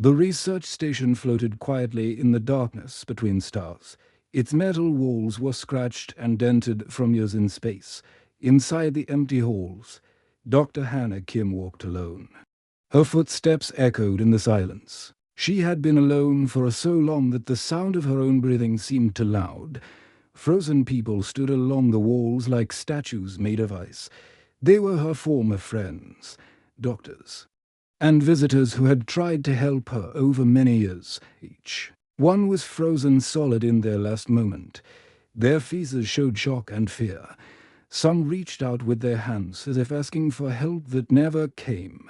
The research station floated quietly in the darkness between stars. Its metal walls were scratched and dented from years in space. Inside the empty halls, Dr. Hannah Kim walked alone. Her footsteps echoed in the silence. She had been alone for so long that the sound of her own breathing seemed too loud. Frozen people stood along the walls like statues made of ice. They were her former friends, doctors, and visitors who had tried to help her over many years each. One was frozen solid in their last moment. Their faces showed shock and fear. Some reached out with their hands as if asking for help that never came.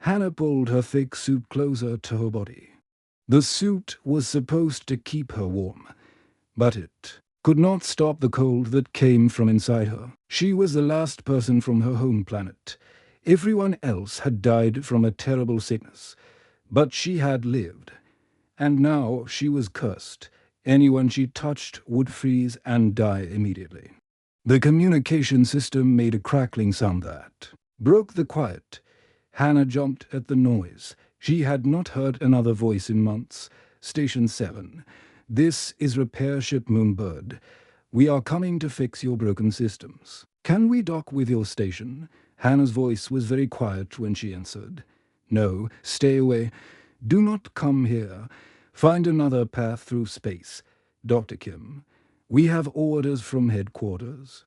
Hannah pulled her thick suit closer to her body. The suit was supposed to keep her warm, but it could not stop the cold that came from inside her. She was the last person from her home planet. Everyone else had died from a terrible sickness, but she had lived. And now she was cursed. Anyone she touched would freeze and die immediately. The communication system made a crackling sound that broke the quiet. Hannah jumped at the noise. She had not heard another voice in months. Station 7. This is Repair Ship Moonbird. We are coming to fix your broken systems. Can we dock with your station? Hannah's voice was very quiet when she answered. No, stay away. Do not come here. Find another path through space. Dr. Kim, we have orders from headquarters.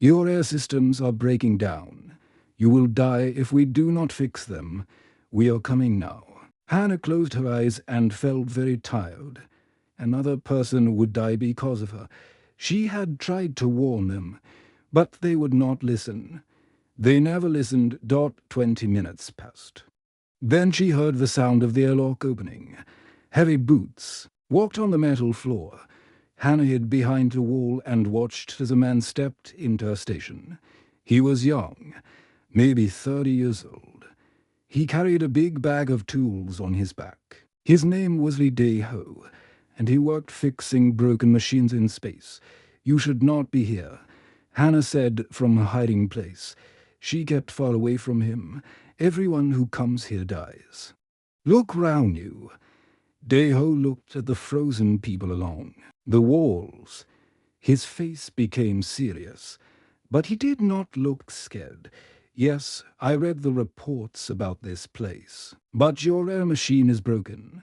Your air systems are breaking down. You will die if we do not fix them. We are coming now. Hannah closed her eyes and felt very tired. Another person would die because of her. She had tried to warn them, but they would not listen. They never listened. 20 minutes passed. Then she heard the sound of the airlock opening. Heavy boots walked on the metal floor. Hannah hid behind a wall and watched as a man stepped into her station. He was young, maybe 30 years old. He carried a big bag of tools on his back. His name was Lee Dae-ho, and he worked fixing broken machines in space. You should not be here, Hannah said from her hiding place. She kept far away from him. Everyone who comes here dies. Look round you. Dae-ho looked at the frozen people along the walls. His face became serious, but he did not look scared. Yes, I read the reports about this place. But your air machine is broken.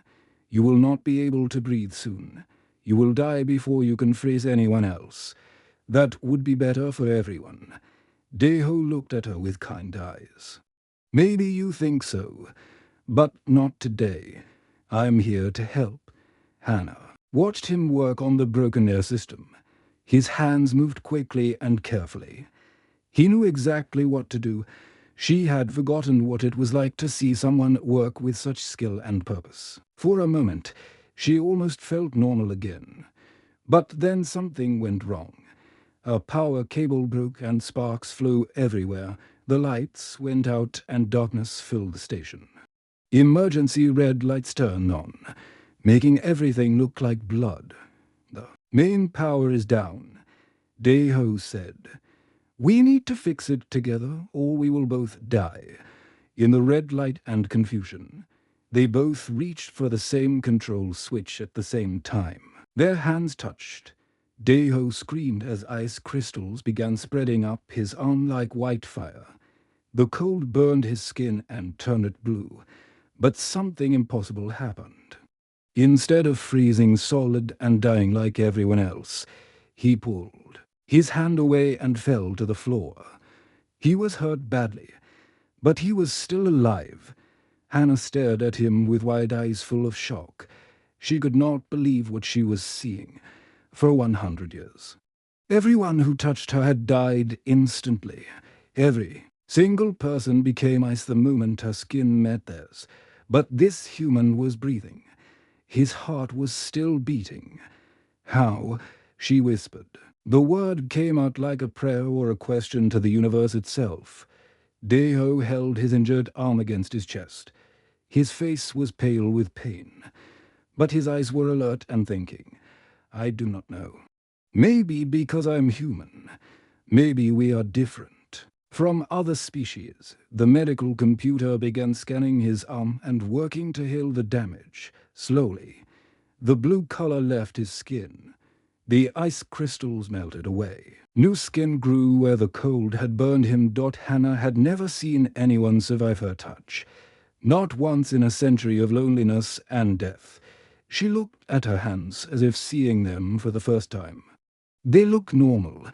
You will not be able to breathe soon. You will die before you can freeze anyone else. That would be better for everyone. Dae-ho looked at her with kind eyes. Maybe you think so, but not today. I'm here to help. Hannah watched him work on the broken air system. His hands moved quickly and carefully. He knew exactly what to do. She had forgotten what it was like to see someone work with such skill and purpose. For a moment, she almost felt normal again. But then something went wrong. A power cable broke and sparks flew everywhere. The lights went out and darkness filled the station. Emergency red lights turned on, making everything look like blood. The main power is down, Dae-ho said. We need to fix it together or we will both die. In the red light and confusion, they both reached for the same control switch at the same time. Their hands touched. Dae-ho screamed as ice crystals began spreading up his arm like white fire. The cold burned his skin and turned it blue, but something impossible happened. Instead of freezing solid and dying like everyone else, he pulled his hand away and fell to the floor. He was hurt badly, but he was still alive. Hannah stared at him with wide eyes full of shock. She could not believe what she was seeing. For 100 years, everyone who touched her had died instantly. Every single person became ice the moment her skin met theirs. But this human was breathing. His heart was still beating. How? She whispered. The word came out like a prayer or a question to the universe itself. Dae-ho held his injured arm against his chest. His face was pale with pain, but his eyes were alert and thinking. I do not know. Maybe because I'm human. Maybe we are different. From other species, the medical computer began scanning his arm and working to heal the damage. Slowly, the blue color left his skin. The ice crystals melted away. New skin grew where the cold had burned him. Hannah had never seen anyone survive her touch. Not once in a century of loneliness and death. She looked at her hands as if seeing them for the first time. They looked normal,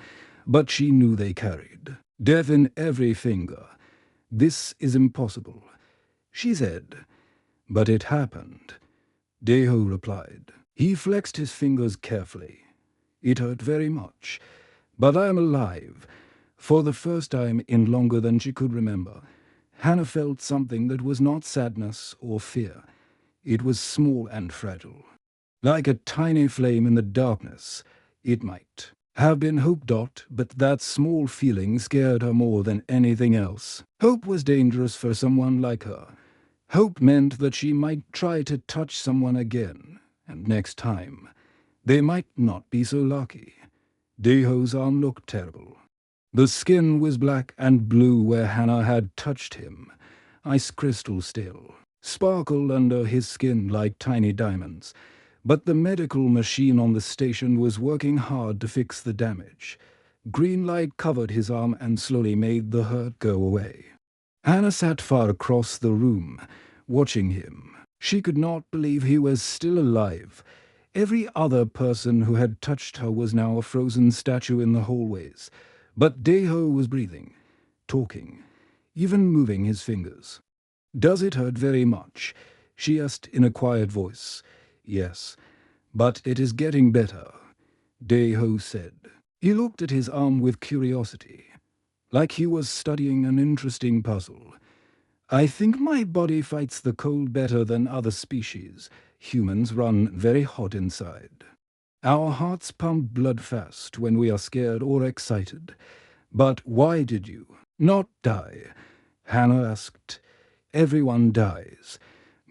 but she knew they carried death in every finger. This is impossible, she said. But it happened. Deho replied. He flexed his fingers carefully. It hurt very much, but I am alive. For the first time in longer than she could remember, Hannah felt something that was not sadness or fear. It was small and fragile. Like a tiny flame in the darkness, it might have been hope. But that small feeling scared her more than anything else. Hope was dangerous for someone like her. Hope meant that she might try to touch someone again, and next time, they might not be so lucky. Deho's arm looked terrible. The skin was black and blue where Hannah had touched him. Ice crystal still sparkled under his skin like tiny diamonds. But the medical machine on the station was working hard to fix the damage. Green light covered his arm and slowly made the hurt go away. Hannah sat far across the room, watching him. She could not believe he was still alive. Every other person who had touched her was now a frozen statue in the hallways. But Deho was breathing, talking, even moving his fingers. "Does it hurt very much?" she asked in a quiet voice. "Yes, but it is getting better," Deho said. He looked at his arm with curiosity, like he was studying an interesting puzzle. "I think my body fights the cold better than other species. Humans run very hot inside. Our hearts pump blood fast when we are scared or excited. But why did you not die?" Hannah asked. "Everyone dies.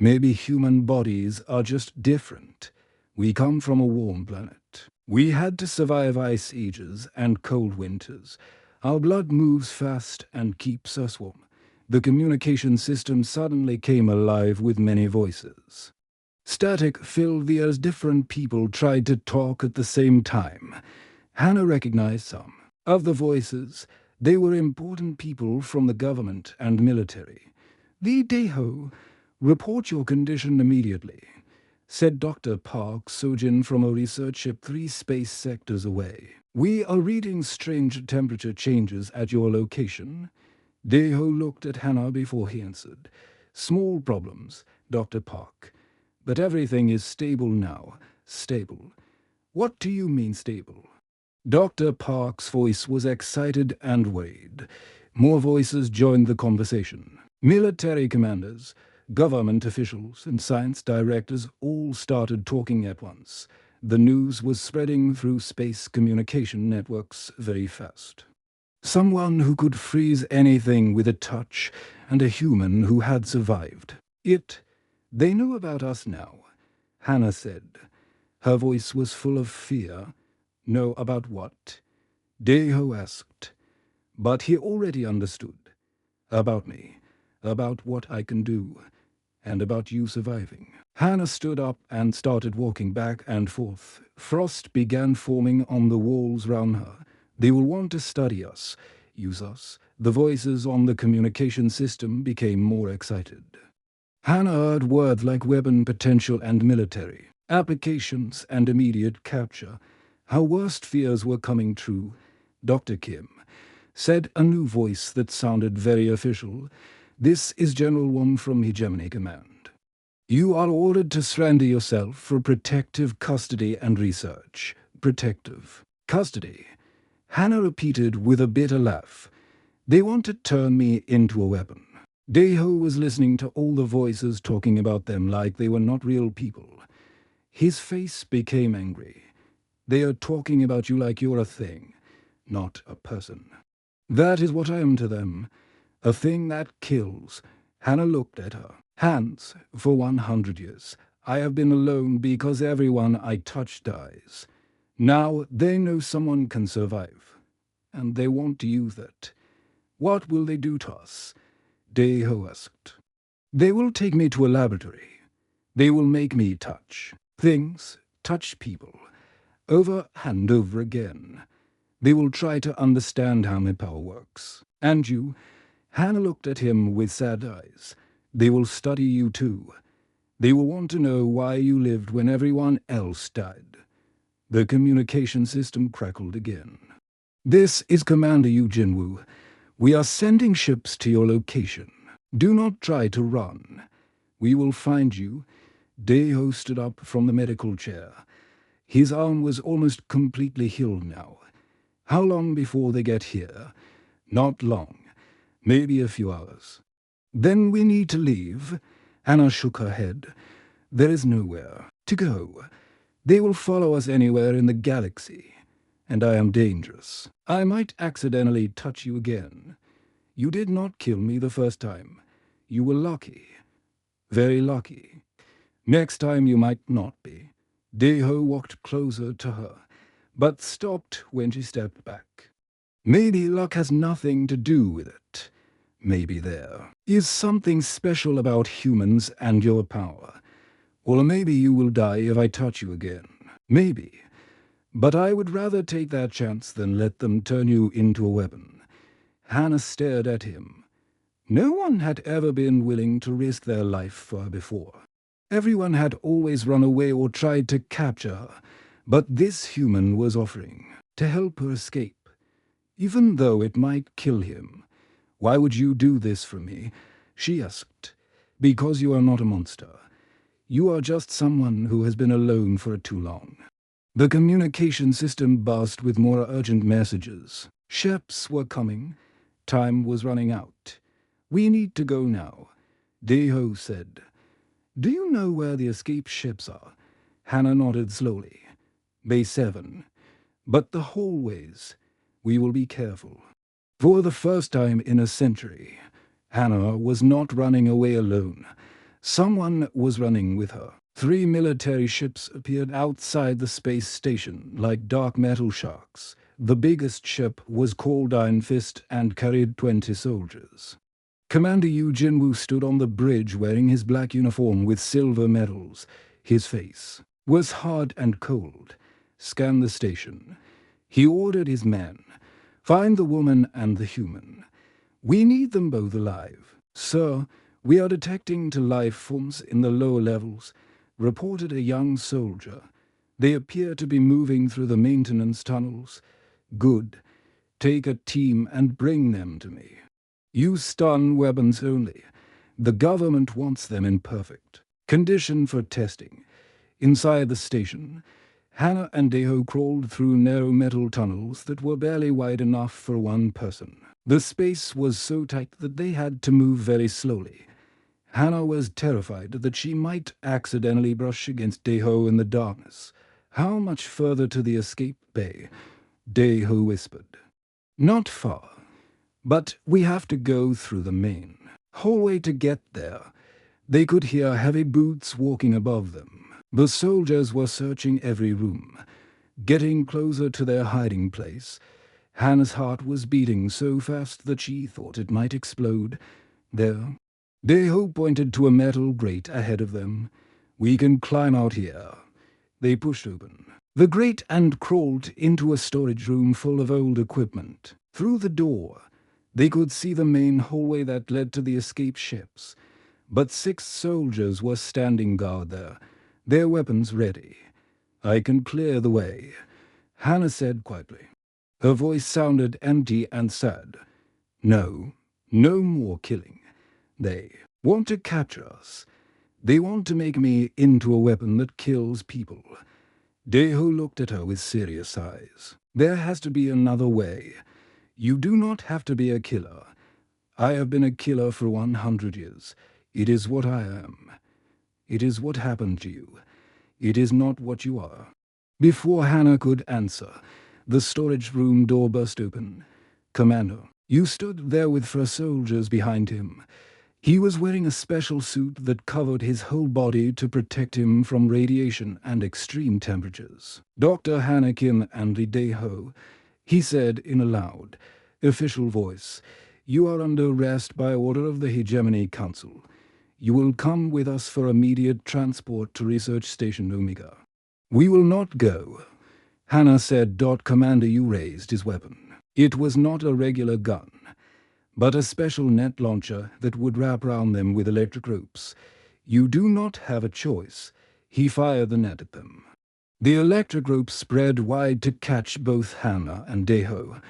Maybe human bodies are just different. We come from a warm planet. We had to survive ice ages and cold winters. Our blood moves fast and keeps us warm." The communication system suddenly came alive with many voices. Static filled the air as different people tried to talk at the same time. Hannah recognized some of the voices. They were important people from the government and military. "The Deho, report your condition immediately," said Dr. Park Sojin from a research ship 3 space sectors away. "We are reading strange temperature changes at your location." Deho looked at Hannah before he answered. "Small problems, Dr. Park. But everything is stable now. Stable. What do you mean stable?" Dr. Park's voice was excited and worried. More voices joined the conversation. Military commanders, government officials, and science directors all started talking at once. The news was spreading through space communication networks very fast. Someone who could freeze anything with a touch, and a human who had survived. They knew about us now," Hannah said. Her voice was full of fear. "Know about what?" Deho asked. But he already understood. "About me, about what I can do, and about you surviving." Hannah stood up and started walking back and forth. Frost began forming on the walls round her. "They will want to study us, use us." The voices on the communication system became more excited. Hannah heard words like weapon potential and military, applications and immediate capture. Her worst fears were coming true. "Dr. Kim," said a new voice that sounded very official. "This is General Wong from Hegemony Command. You are ordered to surrender yourself for protective custody and research." "Protective custody," Hannah repeated with a bitter laugh. "They want to turn me into a weapon." Deho was listening to all the voices talking about them like they were not real people. His face became angry. "They are talking about you like you're a thing, not a person." "That is what I am to them. A thing that kills." Hannah looked at her hands. "For 100 years, I have been alone because everyone I touch dies. Now they know someone can survive, and they want to use that. What will they do to us? Dei-ho asked. They will take me to a laboratory. They will make me touch things, touch people, over and over again. They will try to understand how my power works. And you, Hannah looked at him with sad eyes. They will study you too. They will want to know why you lived when everyone else died. The communication system crackled again. This is Commander Yu Jinwoo. We are sending ships to your location. Do not try to run. We will find you. Dei-ho stood up from the medical chair. His arm was almost completely healed now. How long before they get here? Not long. Maybe a few hours. Then we need to leave. Hannah shook her head. There is nowhere to go. They will follow us anywhere in the galaxy. And I am dangerous. I might accidentally touch you again. You did not kill me the first time. You were lucky. Very lucky. Next time you might not be. Dei-ho walked closer to her, but stopped when she stepped back. Maybe luck has nothing to do with it. Maybe there is something special about humans and your power. Or maybe you will die if I touch you again. Maybe. But I would rather take that chance than let them turn you into a weapon. Hannah stared at him. No one had ever been willing to risk their life for her before. Everyone had always run away or tried to capture her, but this human was offering to help her escape, even though it might kill him. Why would you do this for me? She asked. Because you are not a monster. You are just someone who has been alone for too long. The communication system buzzed with more urgent messages. Ships were coming. Time was running out. We need to go now, Dei-ho said. Do you know where the escape ships are? Hannah nodded slowly. Bay 7. But the hallways. We will be careful. For the first time in a century, Hannah was not running away alone. Someone was running with her. 3 military ships appeared outside the space station like dark metal sharks. The biggest ship was called Iron Fist and carried 20 soldiers. Commander Yu Jinwoo stood on the bridge wearing his black uniform with silver medals. His face was hard and cold. Scan the station. He ordered his men. Find the woman and the human. We need them both alive. Sir, we are detecting to life forms in the lower levels, reported a young soldier. They appear to be moving through the maintenance tunnels. Good. Take a team and bring them to me. Use stun weapons only. The government wants them in perfect condition for testing. Inside the station, Hannah and Dei-ho crawled through narrow metal tunnels that were barely wide enough for one person. The space was so tight that they had to move very slowly. Hannah was terrified that she might accidentally brush against Dei-ho in the darkness. How much further to the escape bay? Dei-ho whispered. Not far. But we have to go through the main hallway to get there. They could hear heavy boots walking above them. The soldiers were searching every room, getting closer to their hiding place. Hannah's heart was beating so fast that she thought it might explode. There, Dei-ho pointed to a metal grate ahead of them. We can climb out here. They pushed open the grate and crawled into a storage room full of old equipment. Through the door, they could see the main hallway that led to the escape ships. But 6 soldiers were standing guard there, their weapons ready. I can clear the way, Hannah said quietly. Her voice sounded empty and sad. No, no more killing. They want to capture us. They want to make me into a weapon that kills people. Dei-ho looked at her with serious eyes. There has to be another way. You do not have to be a killer. I have been a killer for 100 years. It is what I am. It is what happened to you. It is not what you are. Before Hannah could answer, the storage room door burst open. Commander, you stood there with 4 soldiers behind him. He was wearing a special suit that covered his whole body to protect him from radiation and extreme temperatures. Dr. Hannah-Kim and Dei-ho, he said in a loud, official voice, You are under arrest by order of the Hegemony Council. You will come with us for immediate transport to Research Station Omega." "We will not go," Hannah said. Commander Yu raised his weapon. It was not a regular gun, but a special net launcher that would wrap around them with electric ropes. "You do not have a choice." He fired the net at them. The electric rope spread wide to catch both Hannah and Deho,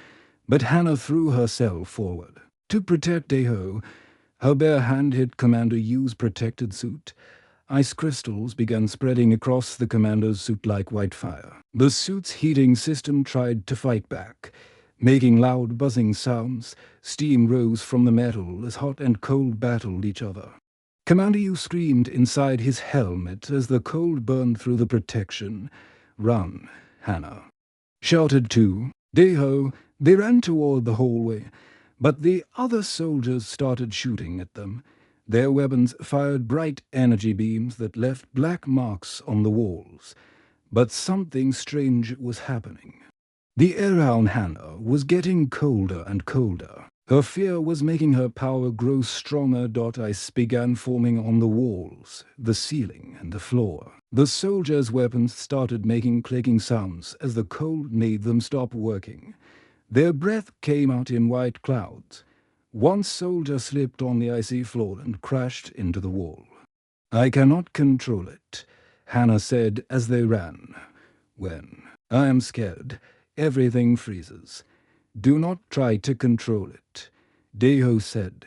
but Hannah threw herself forward. To protect Deho, her bare hand hit Commander Yu's protected suit. Ice crystals began spreading across the commander's suit like white fire. The suit's heating system tried to fight back, making loud buzzing sounds. Steam rose from the metal as hot and cold battled each other. Commander Yu screamed inside his helmet as the cold burned through the protection. "Run," Hannah shouted to Deho. They ran toward the hallway, but the other soldiers started shooting at them. Their weapons fired bright energy beams that left black marks on the walls. But something strange was happening. The air around Hannah was getting colder and colder. Her fear was making her power grow stronger. Ice began forming on the walls, the ceiling, and the floor. The soldiers' weapons started making clicking sounds as the cold made them stop working. Their breath came out in white clouds. One soldier slipped on the icy floor and crashed into the wall. "I cannot control it," Hannah said as they ran. "When I am scared, everything freezes. Do not try to control it," Deho said.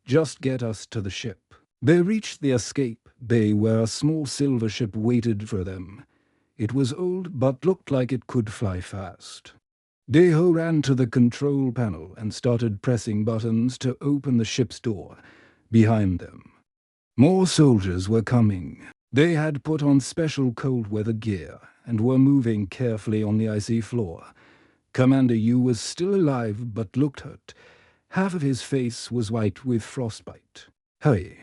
"Just get us to the ship." They reached the escape bay where a small silver ship waited for them. It was old but looked like it could fly fast. Deho ran to the control panel and started pressing buttons to open the ship's door behind them. More soldiers were coming. They had put on special cold weather gear and were moving carefully on the icy floor. Commander Yu was still alive but looked hurt. Half of his face was white with frostbite. "Hurry,"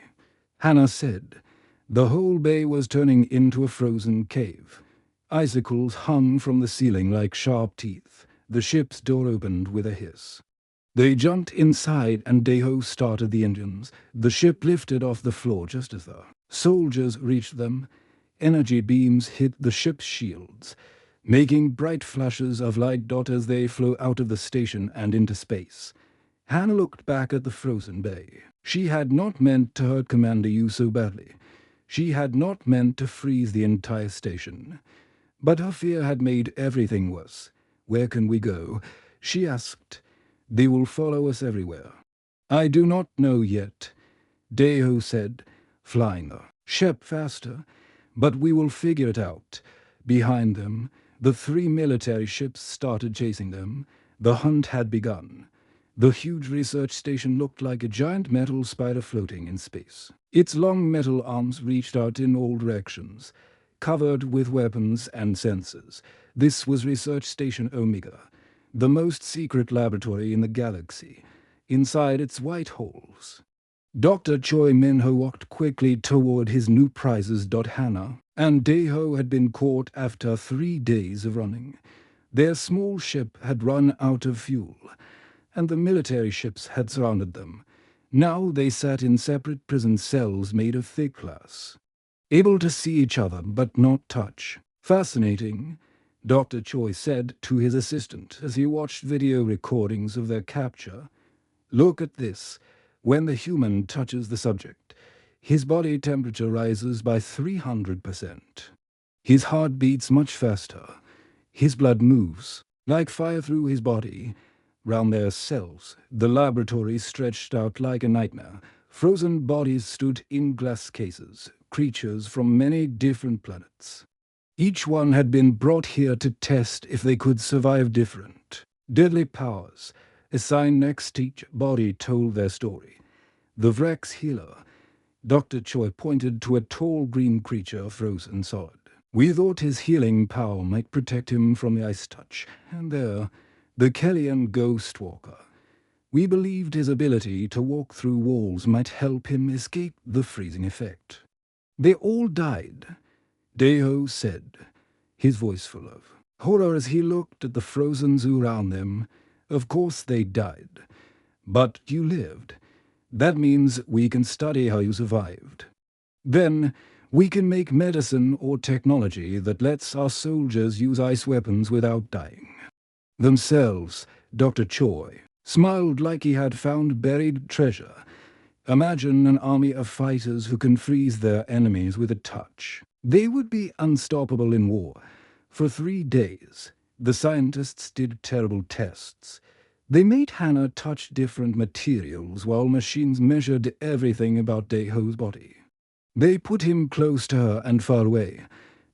Hannah said. The whole bay was turning into a frozen cave. Icicles hung from the ceiling like sharp teeth. The ship's door opened with a hiss. They jumped inside and Deho started the engines. The ship lifted off the floor just as the soldiers reached them. Energy beams hit the ship's shields, making bright flashes of light as they flew out of the station and into space. Hannah looked back at the frozen bay. She had not meant to hurt Commander Yu so badly. She had not meant to freeze the entire station. But her fear had made everything worse. "Where can we go?" she asked. "They will follow us everywhere." "I do not know yet," Deho said, flying the ship faster. "But we will figure it out." Behind them, the 3 military ships started chasing them. The hunt had begun. The huge research station looked like a giant metal spider floating in space. Its long metal arms reached out in all directions, covered with weapons and sensors. This was Research Station Omega, the most secret laboratory in the galaxy. Inside its white halls, Dr. Choi Minho walked quickly toward his new prizes. Hannah and Deho had been caught after 3 days of running. Their small ship had run out of fuel, and the military ships had surrounded them. Now they sat in separate prison cells made of thick glass, able to see each other but not touch. "Fascinating," Dr. Choi said to his assistant as he watched video recordings of their capture. "Look at this. When the human touches the subject, his body temperature rises by 300%. His heart beats much faster. His blood moves like fire through his body. Round their cells, the laboratory stretched out like a nightmare. Frozen bodies stood in glass cases, creatures from many different planets. Each one had been brought here to test if they could survive different deadly powers. Assigned next to each body told their story. The wreck's healer." Dr. Choi pointed to a tall green creature frozen solid. "We thought his healing power might protect him from the ice touch. And there, the Kellyan Ghost Walker. We believed his ability to walk through walls might help him escape the freezing effect." "They all died," Deho said, his voice full of horror as he looked at the frozen zoo around them. "Of course they died. But you lived. That means we can study how you survived. Then, we can make medicine or technology that lets our soldiers use ice weapons without dying. Themselves, Dr. Choi smiled like he had found buried treasure. Imagine an army of fighters who can freeze their enemies with a touch. They would be unstoppable in war. For 3 days, the scientists did terrible tests. They made Hannah touch different materials while machines measured everything about Daeho's body. They put him close to her and far away,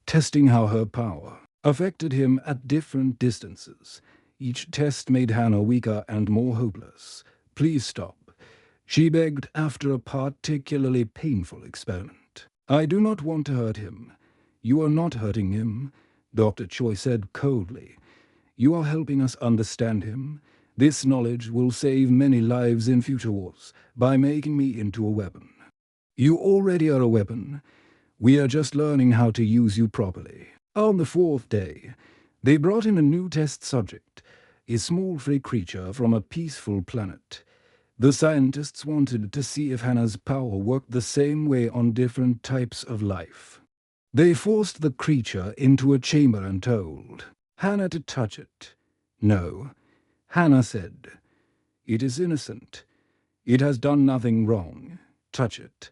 testing how her power affected him at different distances. Each test made Hannah weaker and more hopeless. "Please stop," she begged after a particularly painful experiment. "I do not want to hurt him." "You are not hurting him," Dr. Choi said coldly. "You are helping us understand him. This knowledge will save many lives in future wars by making me into a weapon. You already are a weapon. We are just learning how to use you properly." On the 4th day, they brought in a new test subject, a small free creature from a peaceful planet. The scientists wanted to see if Hannah's power worked the same way on different types of life. They forced the creature into a chamber and told Hannah to touch it. No, Hannah said, "It is innocent. It has done nothing wrong. Touch it,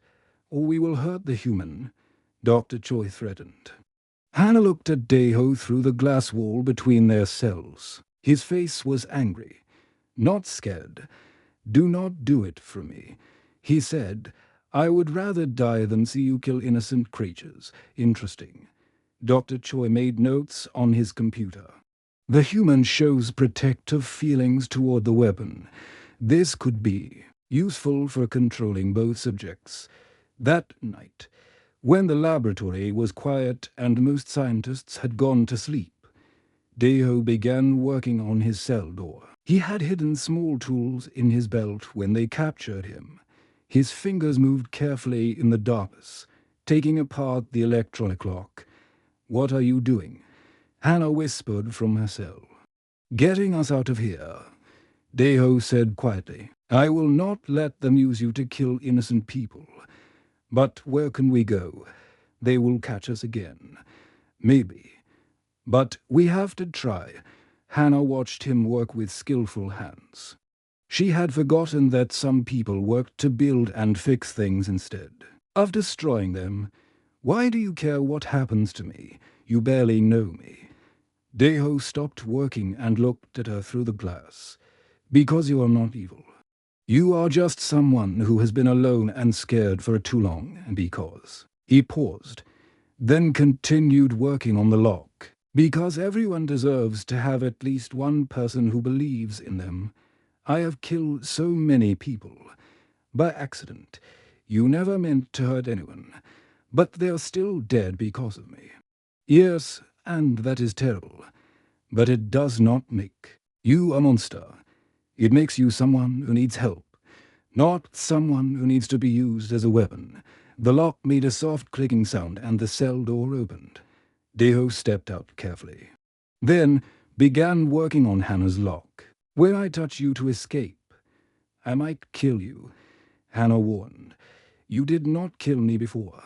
or we will hurt the human," Dr. Choi threatened. Hannah looked at Daeho through the glass wall between their cells. His face was angry, not scared. "Do not do it for me," he said. "I would rather die than see you kill innocent creatures." Interesting. Dr. Choi made notes on his computer. The human shows protective feelings toward the weapon. This could be useful for controlling both subjects. That night, when the laboratory was quiet and most scientists had gone to sleep, Daeho began working on his cell door. He had hidden small tools in his belt when they captured him. His fingers moved carefully in the darkness, taking apart the electronic lock. "What are you doing?" Hannah whispered from her cell. "Getting us out of here," Daeho said quietly. "I will not let them use you to kill innocent people. But where can we go? They will catch us again. Maybe. But we have to try." Hannah watched him work with skillful hands. She had forgotten that some people worked to build and fix things instead of destroying them. "Why do you care what happens to me? You barely know me." Daeho stopped working and looked at her through the glass. "Because you are not evil. You are just someone who has been alone and scared for too long, because..." He paused, then continued working on the lock. "Because everyone deserves to have at least one person who believes in them. I have killed so many people. By accident. You never meant to hurt anyone. But they are still dead because of me. Yes, and that is terrible. But it does not make you a monster. It makes you someone who needs help, not someone who needs to be used as a weapon." The lock made a soft clicking sound and the cell door opened. Daeho stepped out carefully, then began working on Hannah's lock. "When I touch you to escape, I might kill you," Hannah warned. "You did not kill me before.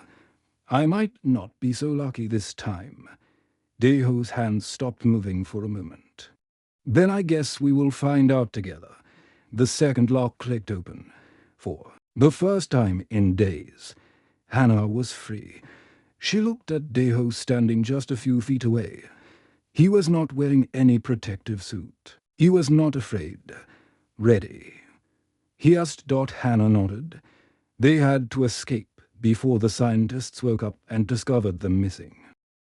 I might not be so lucky this time." Daeho's hands stopped moving for a moment. "Then I guess we will find out together." The second lock clicked open. For the first time in days, Hannah was free. She looked at Daeho standing just a few feet away. He was not wearing any protective suit. He was not afraid. "Ready?" he asked. Hannah nodded. They had to escape before the scientists woke up and discovered them missing.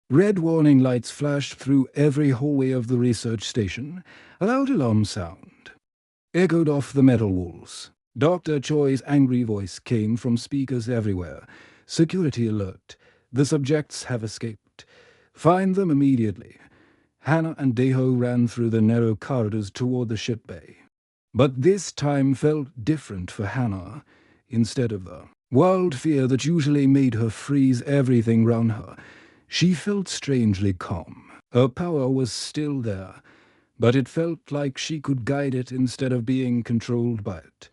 Red warning lights flashed through every hallway of the research station. A loud alarm sound echoed off the metal walls. Dr. Choi's angry voice came from speakers everywhere. "Security alert. The subjects have escaped. Find them immediately." Hannah and Daeho ran through the narrow corridors toward the ship bay. But this time felt different for Hannah. Instead of the wild fear that usually made her freeze everything round her, she felt strangely calm. Her power was still there, but it felt like she could guide it instead of being controlled by it.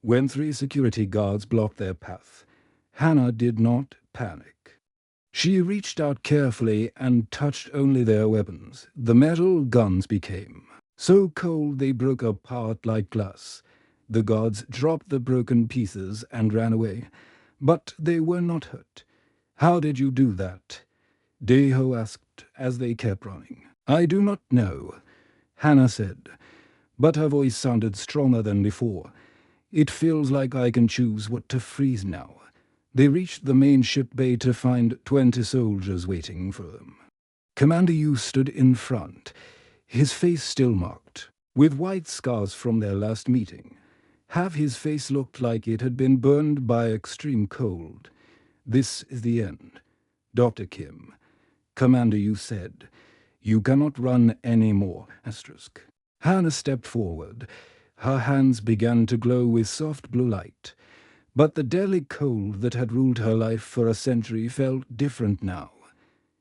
When 3 security guards blocked their path, Hannah did not panic. She reached out carefully and touched only their weapons. The metal guns became so cold they broke apart like glass. The guards dropped the broken pieces and ran away, but they were not hurt. "How did you do that?" Deho asked as they kept running. "I do not know," Hannah said, but her voice sounded stronger than before. "It feels like I can choose what to freeze now." They reached the main ship bay to find 20 soldiers waiting for them. Commander Yu stood in front, his face still marked, with white scars from their last meeting. Half his face looked like it had been burned by extreme cold. "This is the end, Dr. Kim," Commander Yu said. "You cannot run any more." Hannah stepped forward. Her hands began to glow with soft blue light. But the deadly cold that had ruled her life for a century felt different now.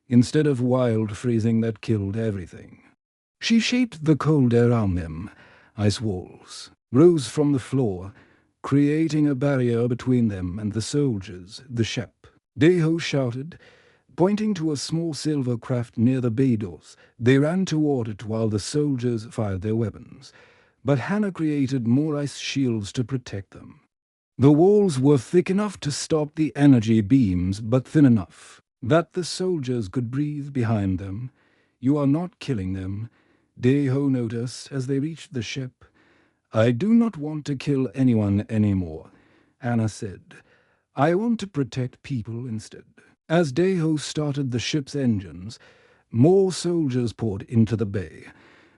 Instead of wild freezing that killed everything, she shaped the cold around them. Ice walls rose from the floor, creating a barrier between them and the soldiers, the ship. Deho shouted, pointing to a small silver craft near the bay doors. They ran toward it while the soldiers fired their weapons. But Hannah created more ice shields to protect them. The walls were thick enough to stop the energy beams, but thin enough that the soldiers could breathe behind them. "You are not killing them," Deho noticed as they reached the ship. "I do not want to kill anyone anymore," Anna said. "I want to protect people instead." As Deho started the ship's engines, more soldiers poured into the bay,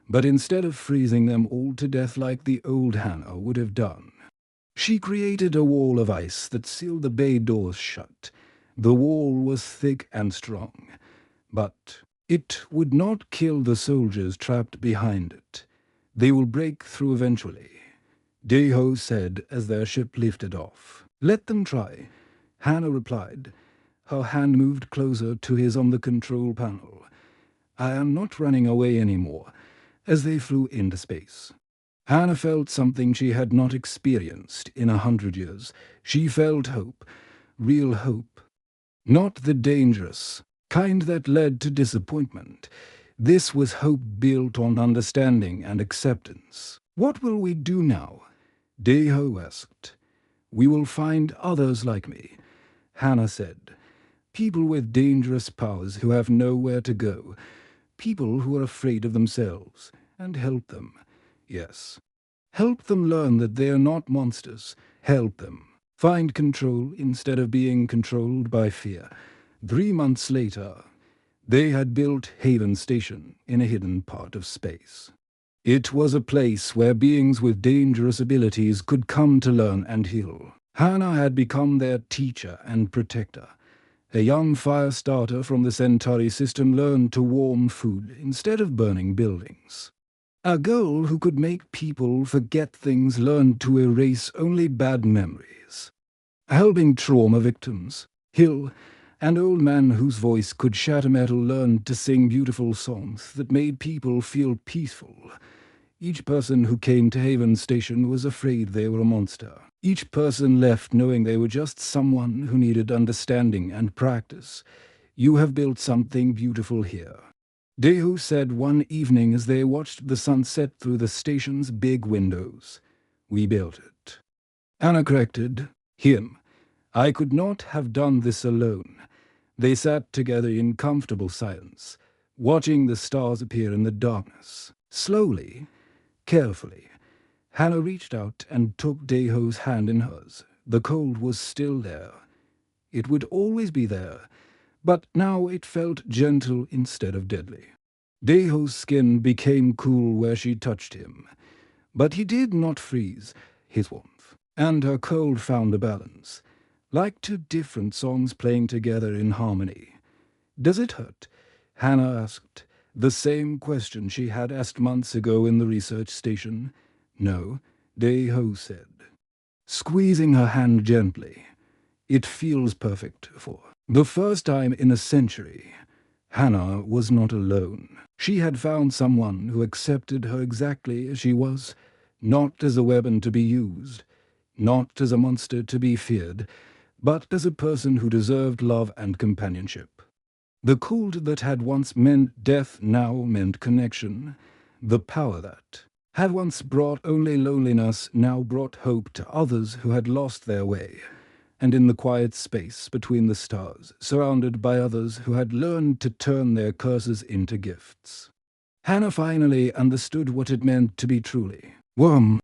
but instead of freezing them all to death like the old Hannah would have done, she created a wall of ice that sealed the bay doors shut. The wall was thick and strong, but it would not kill the soldiers trapped behind it. "They will break through eventually," Deho said as their ship lifted off. "Let them try," Hannah replied. Her hand moved closer to his on the control panel. "I am not running away anymore," as they flew into space. Hannah felt something she had not experienced in 100 years. She felt hope, real hope. Not the dangerous kind that led to disappointment. This was hope built on understanding and acceptance. "What will we do now?" Deho asked. "We will find others like me," Hannah said. "People with dangerous powers who have nowhere to go. People who are afraid of themselves, and help them. Yes. Help them learn that they are not monsters. Help them find control instead of being controlled by fear." 3 months later, they had built Haven Station in a hidden part of space. It was a place where beings with dangerous abilities could come to learn and heal. Hannah had become their teacher and protector. A young fire starter from the Centauri system learned to warm food instead of burning buildings. A girl who could make people forget things learned to erase only bad memories. Helping trauma victims, heal, an old man whose voice could shatter metal learned to sing beautiful songs that made people feel peaceful. Each person who came to Haven Station was afraid they were a monster. Each person left knowing they were just someone who needed understanding and practice. "You have built something beautiful here," Dehu said one evening as they watched the sun set through the station's big windows. "We built it." Anna corrected him. "I could not have done this alone." They sat together in comfortable silence, watching the stars appear in the darkness. Slowly, carefully, Hannah reached out and took Deho's hand in hers. The cold was still there. It would always be there, but now it felt gentle instead of deadly. Deho's skin became cool where she touched him, but he did not freeze. His warmth and her cold found a balance, like 2 different songs playing together in harmony. "Does it hurt?" Hannah asked, the same question she had asked months ago in the research station. "No," Deho said, squeezing her hand gently. "It feels perfect for the first time in a century." Hannah was not alone. She had found someone who accepted her exactly as she was, not as a weapon to be used, not as a monster to be feared, but as a person who deserved love and companionship. The cold that had once meant death now meant connection. The power that had once brought only loneliness now brought hope to others who had lost their way. And in the quiet space between the stars, surrounded by others who had learned to turn their curses into gifts, Hannah finally understood what it meant to be truly warm.